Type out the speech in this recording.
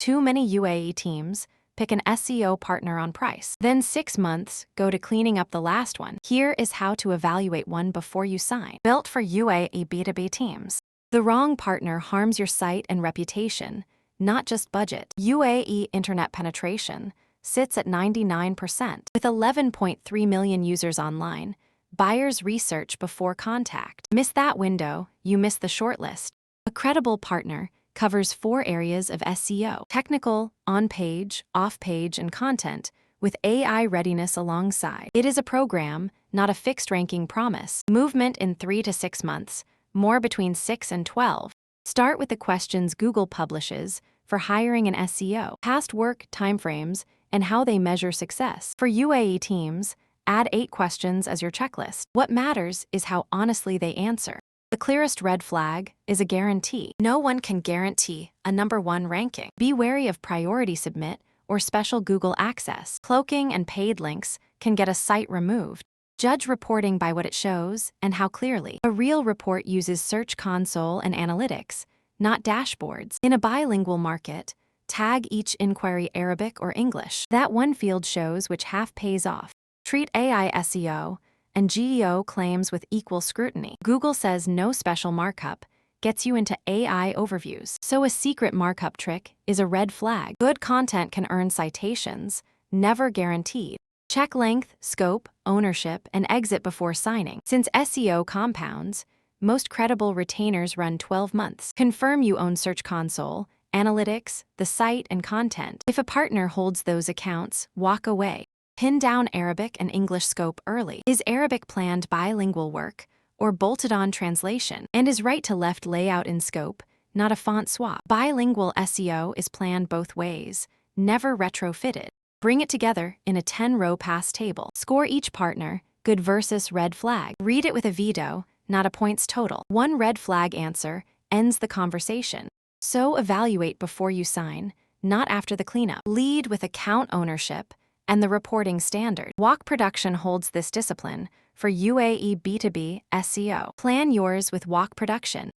Too many UAE teams? Pick an SEO partner on price. Then 6 months, go to cleaning up the last one. Here is how to evaluate one before you sign. Built for UAE B2B teams. The wrong partner harms your site and reputation, not just budget. UAE internet penetration sits at 99%. With 11.3 million users online, buyers research before contact. Miss that window, you miss the shortlist. A credible partner covers 4 areas of SEO: technical, on-page, off-page, and content, with AI readiness alongside. It is a program, not a fixed ranking promise. Movement in 3 to 6 months, more between 6 and 12. Start with the questions Google publishes for hiring an SEO, past work timeframes, and how they measure success. For UAE teams, add 8 questions as your checklist. What matters is how honestly they answer. The clearest red flag is a guarantee. No one can guarantee a #1 ranking. Be wary of priority submit or special Google access. Cloaking and paid links can get a site removed. Judge reporting by what it shows and how clearly. A real report uses Search Console and analytics, not dashboards. In a bilingual market, tag each inquiry Arabic or English. That one field shows which half pays off. Treat AI SEO and GEO claims with equal scrutiny. Google says no special markup gets you into AI overviews. So a secret markup trick is a red flag. Good content can earn citations, never guaranteed. Check length, scope, ownership, and exit before signing. Since SEO compounds, most credible retainers run 12 months. Confirm you own Search Console, analytics, the site, and content. If a partner holds those accounts, walk away. Pin down Arabic and English scope early. Is Arabic planned bilingual work or bolted-on translation? And is right-to-left layout in scope, not a font swap? Bilingual SEO is planned both ways, never retrofitted. Bring it together in a 10-row pass table. Score each partner, good versus red flag. Read it with a veto, not a points total. One red flag answer ends the conversation. So evaluate before you sign, not after the cleanup. Lead with account ownership and the reporting standard. Walk Production holds this discipline for UAE B2B SEO. Plan yours with Walk Production.